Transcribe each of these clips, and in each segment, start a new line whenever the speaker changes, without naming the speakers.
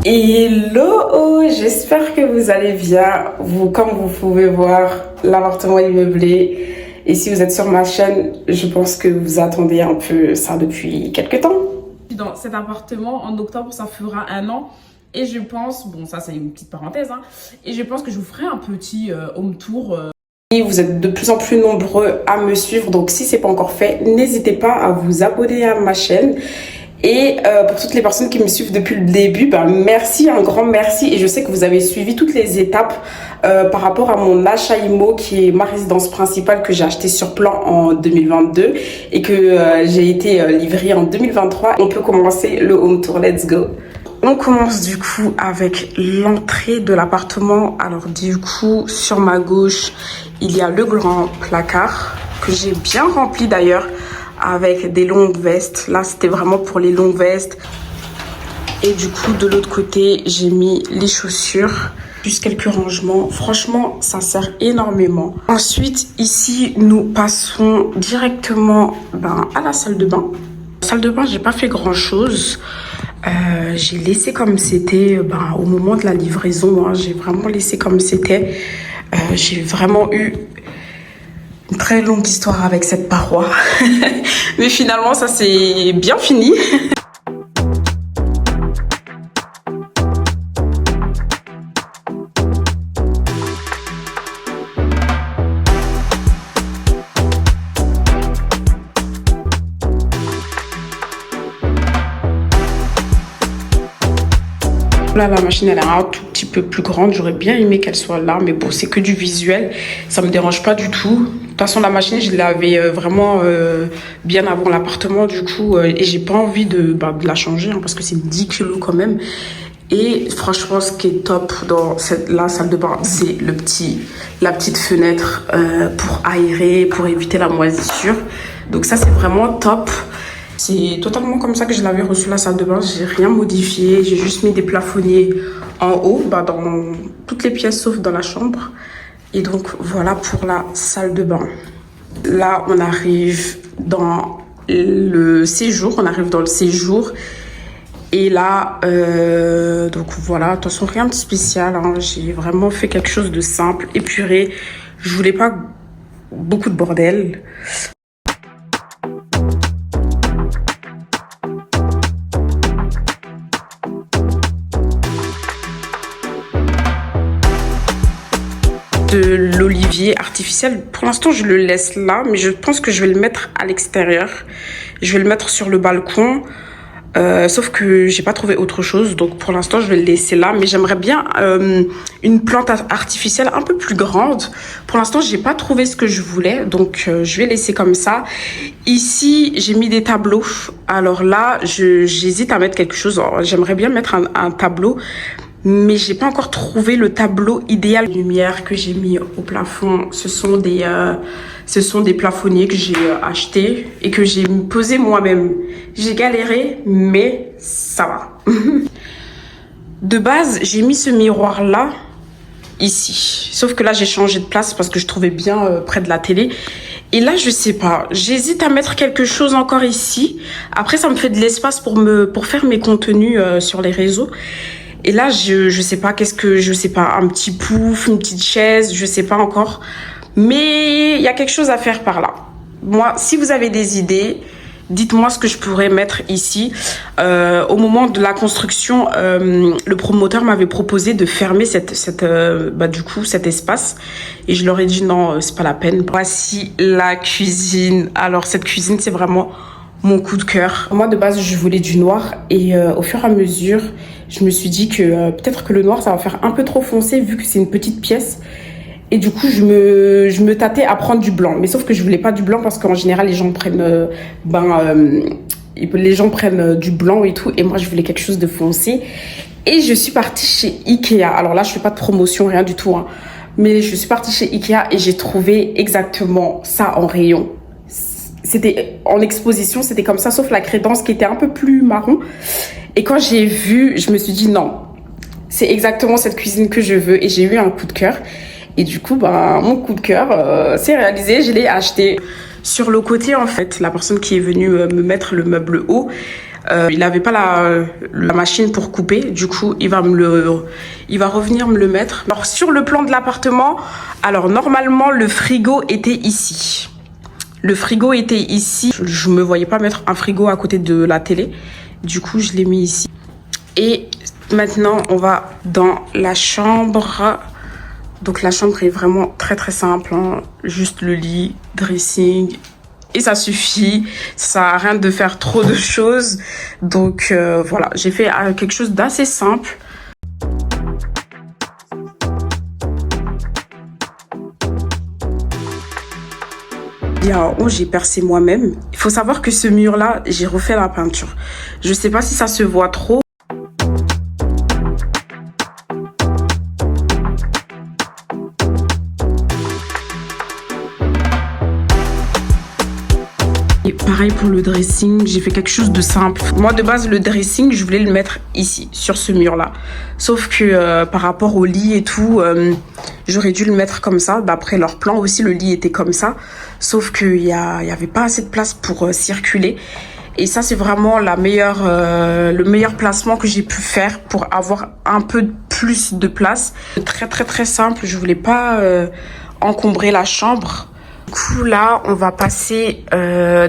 Hello, j'espère que vous allez bien. Comme vous pouvez voir, l'appartement est meublé. Et si vous êtes sur ma chaîne, je pense que vous attendez un peu ça depuis quelques temps.
Dans cet appartement, en octobre, ça fera 1 an. Et je pense, bon ça c'est une petite parenthèse, hein, et je pense que je vous ferai un petit home tour.
Et vous êtes de plus en plus nombreux à me suivre. Donc si c'est pas encore fait, n'hésitez pas à vous abonner à ma chaîne. Et pour toutes les personnes qui me suivent depuis le début, merci, un grand merci. Et je sais que vous avez suivi toutes les étapes par rapport à mon achat IMO, qui est ma résidence principale, que j'ai acheté sur plan en 2022 et que j'ai été livrée en 2023. On peut commencer le home tour, let's go. On commence du coup avec l'entrée de l'appartement. Alors du coup, sur ma gauche, il y a le grand placard que j'ai bien rempli d'ailleurs, avec des longues vestes. Là, c'était vraiment pour les longues vestes. Et du coup, de l'autre côté, j'ai mis les chaussures. Juste quelques rangements. Franchement, ça sert énormément. Ensuite, ici, nous passons directement à la salle de bain. Salle de bain, j'ai pas fait grand-chose. J'ai laissé comme c'était au moment de la livraison. Hein, j'ai vraiment laissé comme c'était. J'ai vraiment eu une très longue histoire avec cette paroi. Mais finalement, ça s'est bien fini. Là, la machine, elle est un tout petit peu plus grande. J'aurais bien aimé qu'elle soit là. Mais bon, c'est que du visuel. Ça me dérange pas du tout. De toute façon, la machine, je l'avais vraiment bien avant l'appartement, du coup. Et j'ai pas envie de la changer, hein, parce que c'est 10 kilos quand même. Et franchement, ce qui est top dans la salle de bain, c'est la petite fenêtre pour aérer, pour éviter la moisissure. Donc ça, c'est vraiment top. C'est totalement comme ça que je l'avais reçu, la salle de bain. J'ai rien modifié. J'ai juste mis des plafonniers en haut, dans toutes les pièces sauf dans la chambre. Et donc, voilà pour la salle de bain. Là, on arrive dans le séjour. Et là, donc voilà, attention, rien de spécial. Hein. J'ai vraiment fait quelque chose de simple, épuré. Je voulais pas beaucoup de bordel. De l'olivier artificiel. Pour l'instant, je le laisse là, mais je pense que je vais le mettre à l'extérieur. Je vais le mettre sur le balcon. Sauf que j'ai pas trouvé autre chose, donc pour l'instant je vais le laisser là. Mais j'aimerais bien une plante artificielle un peu plus grande. Pour l'instant j'ai pas trouvé ce que je voulais, donc je vais laisser comme ça. Ici j'ai mis des tableaux. Alors là j'hésite à mettre quelque chose. J'aimerais bien mettre un tableau, mais j'ai pas encore trouvé le tableau idéal. Les lumières que j'ai mis au plafond, ce sont des plafonniers que j'ai achetés et que j'ai posé moi-même. J'ai galéré, mais ça va. De base, j'ai mis ce miroir-là, ici. Sauf que là, j'ai changé de place parce que je trouvais bien près de la télé. Et là, je sais pas. J'hésite à mettre quelque chose encore ici. Après, ça me fait de l'espace pour faire mes contenus sur les réseaux. Et là, je sais pas, un petit pouf, une petite chaise, je sais pas encore. Mais il y a quelque chose à faire par là. Moi, si vous avez des idées, dites-moi ce que je pourrais mettre ici. Au moment de la construction, le promoteur m'avait proposé de fermer cet espace. Et je leur ai dit non, c'est pas la peine. Voici la cuisine. Alors, cette cuisine, c'est vraiment mon coup de cœur. Moi, de base, je voulais du noir. Et au fur et à mesure, je me suis dit que peut-être que le noir, ça va faire un peu trop foncé vu que c'est une petite pièce. Et du coup, je me tâtais à prendre du blanc. Mais sauf que je voulais pas du blanc parce qu'en général, les gens prennent du blanc et tout. Et moi, je voulais quelque chose de foncé. Et je suis partie chez Ikea. Alors là, je fais pas de promotion, rien du tout. Hein. Mais je suis partie chez Ikea et j'ai trouvé exactement ça en rayon. C'était en exposition, c'était comme ça, sauf la crédence qui était un peu plus marron. Et quand j'ai vu, je me suis dit non, c'est exactement cette cuisine que je veux. Et j'ai eu un coup de cœur. Et du coup, mon coup de cœur, c'est réalisé, je l'ai acheté. Sur le côté, en fait, la personne qui est venue me mettre le meuble haut, Il n'avait pas la machine pour couper. Du coup, il va revenir me le mettre. Alors, sur le plan de l'appartement, alors normalement, le frigo était ici. Le frigo était ici. Je me voyais pas mettre un frigo à côté de la télé. Du coup, je l'ai mis ici. Et maintenant, on va dans la chambre. Donc, la chambre est vraiment très, très simple. Hein. Juste le lit, dressing. Et ça suffit. Ça sert à rien de faire trop de choses. Donc, voilà. J'ai fait quelque chose d'assez simple. Et en haut, j'ai percé moi-même. Il faut savoir que ce mur-là, j'ai refait la peinture. Je sais pas si ça se voit trop. Et pareil pour le dressing, j'ai fait quelque chose de simple. Moi, de base, le dressing, je voulais le mettre ici, sur ce mur-là. Sauf que par rapport au lit et tout, j'aurais dû le mettre comme ça. D'après leur plan aussi, le lit était comme ça. Sauf qu'il y avait pas assez de place pour circuler. Et ça, c'est vraiment le meilleur placement que j'ai pu faire pour avoir un peu plus de place. Très, très, très simple. Je voulais pas encombrer la chambre. Du coup, là, on va passer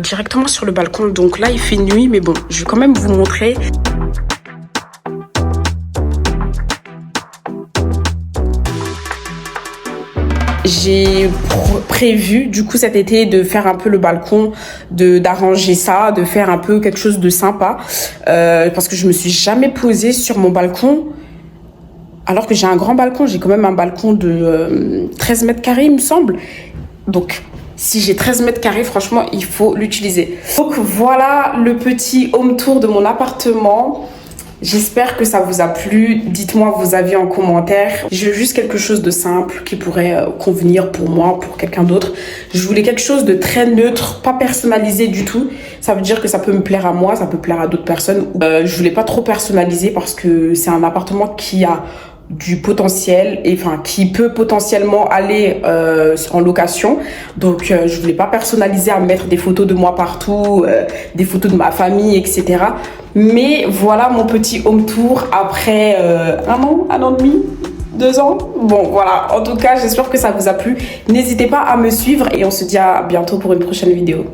directement sur le balcon. Donc là, il fait nuit, mais bon, je vais quand même vous montrer. J'ai prévu, du coup, cet été, de faire un peu le balcon, d'arranger ça, de faire un peu quelque chose de sympa. Parce que je me suis jamais posée sur mon balcon. Alors que j'ai un grand balcon, j'ai quand même un balcon de 13 mètres carrés, il me semble. Donc, si j'ai 13 mètres carrés, franchement, il faut l'utiliser. Donc, voilà le petit home tour de mon appartement. J'espère que ça vous a plu. Dites-moi vos avis en commentaire. Je veux juste quelque chose de simple qui pourrait convenir pour moi, pour quelqu'un d'autre. Je voulais quelque chose de très neutre, pas personnalisé du tout. Ça veut dire que ça peut me plaire à moi, ça peut plaire à d'autres personnes. Je voulais pas trop personnaliser parce que c'est un appartement qui a du potentiel et enfin qui peut potentiellement aller en location. Donc je voulais pas personnaliser à mettre des photos de moi partout, des photos de ma famille, etc. Mais voilà mon petit home tour après un an et demi, 2 ans. Bon voilà, en tout cas j'espère que ça vous a plu. N'hésitez pas à me suivre et on se dit à bientôt pour une prochaine vidéo.